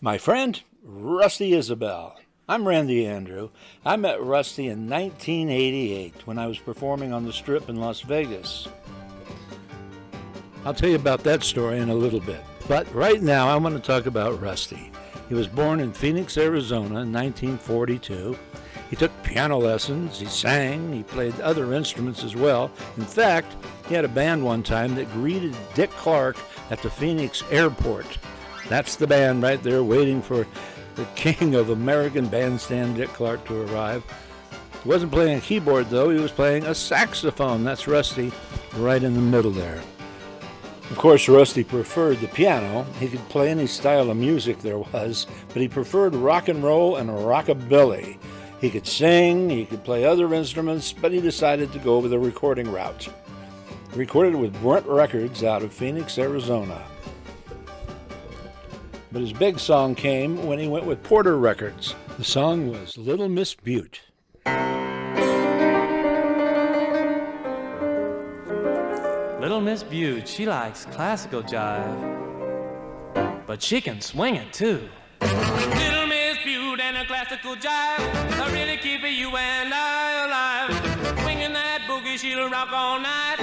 My friend, Rusty Isabell. I'm Randy Andrew. I met Rusty in 1988 when I was performing on the Strip in Las Vegas. I'll tell you about that story in a little bit. But right now I want to talk about Rusty. He was born in Phoenix, Arizona in 1942. He took piano lessons, he sang, he played other instruments as well. In fact, he had a band one time that greeted Dick Clark at the Phoenix airport. That's the band right there waiting for the king of American bandstand, Dick Clark, to arrive. He wasn't playing a keyboard, though. He was playing a saxophone. That's Rusty, right in the middle there. Of course, Rusty preferred the piano. He could play any style of music there was, but he preferred rock and roll and rockabilly. He could sing, he could play other instruments, but he decided to go with the recording route. He recorded with Brent Records out of Phoenix, Arizona. But his big song came when he went with Porter Records. The song was Little Miss Butte. Little Miss Butte, she likes classical jive, but she can swing it too. Little Miss Butte and a classical jive, I really keep you and I alive. Swinging that boogie, she'll rock all night,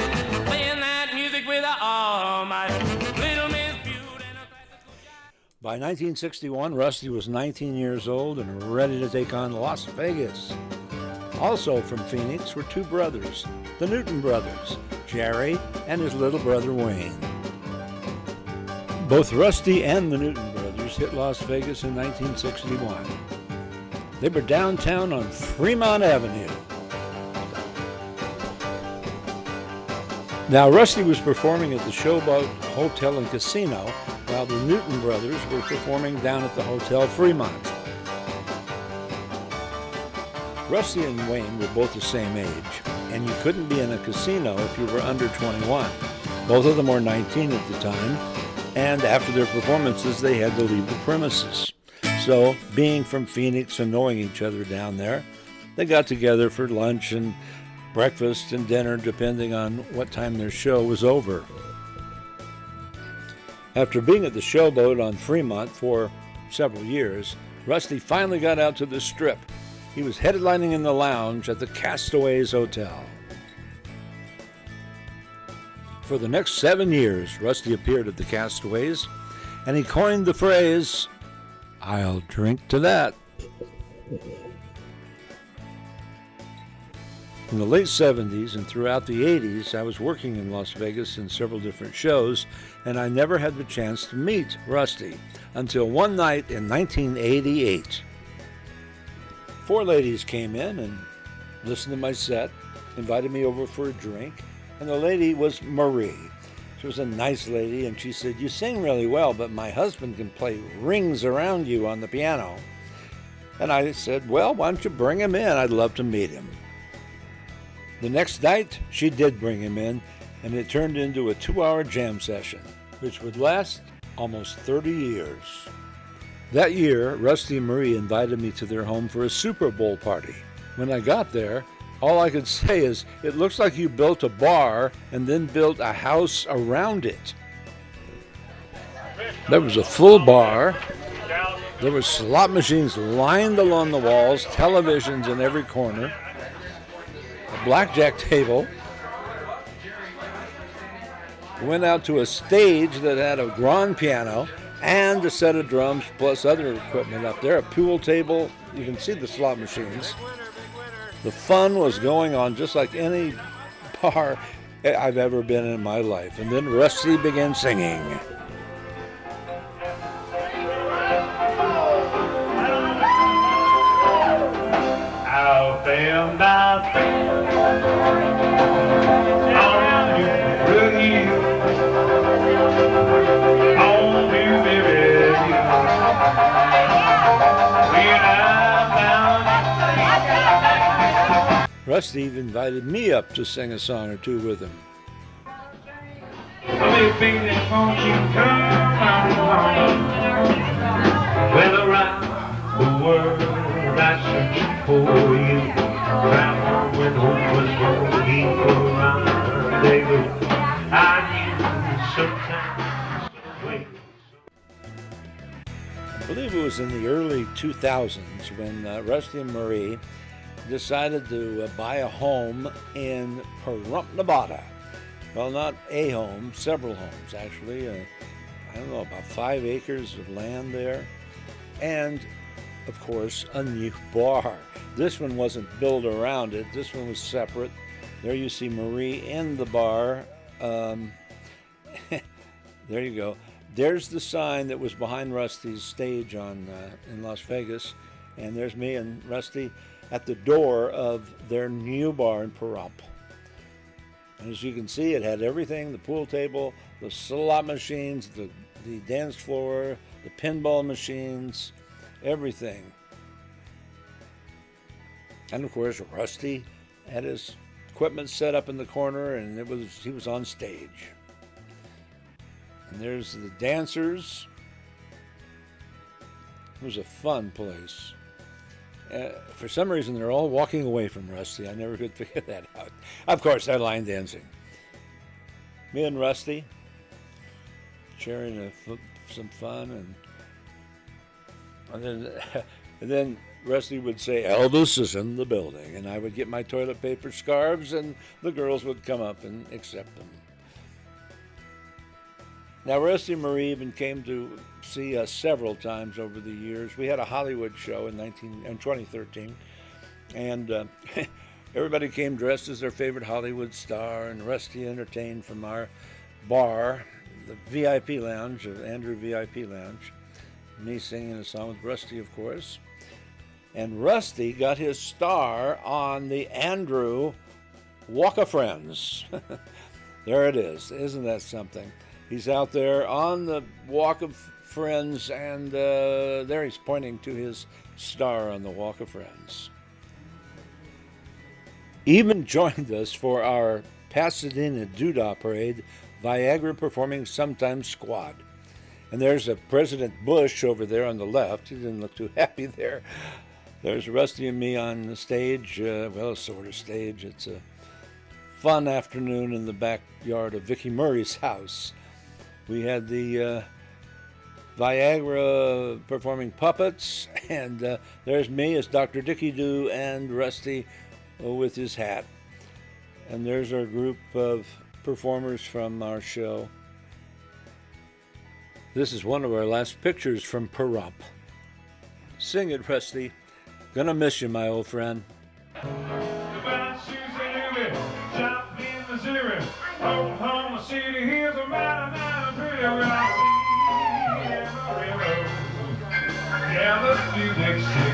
playing that music with all might. Little Miss Butte and a classical jive. By 1961, Rusty was 19 years old and ready to take on Las Vegas. Also from Phoenix were two brothers, the Newton brothers, Jerry and his little brother Wayne. Both Rusty and the Newton brothers hit Las Vegas in 1961. They were downtown on Fremont Avenue. Now, Rusty was performing at the Showboat Hotel and Casino, while the Newton brothers were performing down at the Hotel Fremont. Rusty and Wayne were both the same age, and you couldn't be in a casino if you were under 21. Both of them were 19 at the time, and after their performances, they had to leave the premises. So, being from Phoenix and knowing each other down there, they got together for lunch and breakfast and dinner, depending on what time their show was over. After being at the Showboat on Fremont for several years, Rusty finally got out to the Strip. He was headlining in the lounge at the Castaways Hotel. For the next 7 years, Rusty appeared at the Castaways, and he coined the phrase, "I'll drink to that." In the late 70s and throughout the 80s, I was working in Las Vegas in several different shows, and I never had the chance to meet Rusty until one night in 1988. 4 ladies came in and listened to my set, invited me over for a drink, and the lady was Marie. She was a nice lady, and she said, "You sing really well, but my husband can play Rings Around You on the piano." And I said, "Well, why don't you bring him in? I'd love to meet him." The next night, she did bring him in, and it turned into a 2-hour jam session, which would last almost 30 years. That year, Rusty and Marie invited me to their home for a Super Bowl party. When I got there, all I could say is, "It looks like you built a bar and then built a house around it." There was a full bar. There were slot machines lined along the walls, televisions in every corner, a blackjack table. We went out to a stage that had a grand piano and a set of drums plus other equipment up there, a pool table. You can see the slot machines. The fun was going on just like any bar I've ever been in my life. And then Rusty began singing. Rusty even invited me up to sing a song or two with him. Baby, won't you come well around the world I search for you. Travel with hope was looking around the day. I knew sometimes. believe it was in the early 2000s when Rusty and Marie decided to buy a home in Pahrump, Nevada. Well, not a home, several homes actually. I don't know, about 5 acres of land there. And, of course, a new bar. This one wasn't built around it. This one was separate. There you see Marie in the bar. There you go. There's the sign that was behind Rusty's stage in Las Vegas. And there's me and Rusty at the door of their new bar in Pahrump. And as you can see, it had everything, the pool table, the slot machines, the dance floor, the pinball machines, everything. And of course, Rusty had his equipment set up in the corner, and he was on stage. And there's the dancers. It was a fun place. For some reason, they're all walking away from Rusty. I never could figure that out. Of course, they're line dancing. Me and Rusty sharing some fun, and then Rusty would say, "Elvis is in the building," and I would get my toilet paper scarves, and the girls would come up and accept them. Now, Rusty and Marie even came to see us several times over the years. We had a Hollywood show in 2013, and everybody came dressed as their favorite Hollywood star, and Rusty entertained from our bar, the VIP Lounge, Andrew VIP Lounge, me singing a song with Rusty, of course. And Rusty got his star on the Andrew Walk of Friends. There it is. Isn't that something? He's out there on the Walk of Friends, and there he's pointing to his star on the Walk of Friends. Even joined us for our Pasadena Doodah Parade, Viagra Performing Sometimes Squad. And there's a President Bush over there on the left. He didn't look too happy there. There's Rusty and me on the stage, well, sort of stage. It's a fun afternoon in the backyard of Vicki Murray's house. We had the Viagra performing puppets, and there's me as Dr. Dickie Doo and Rusty with his hat. And there's our group of performers from our show. This is one of our last pictures from Pahrump. Sing it, Rusty. Gonna miss you, my old friend. Oklahoma City, here's a mountain pretty well. Yeah, let's do next year.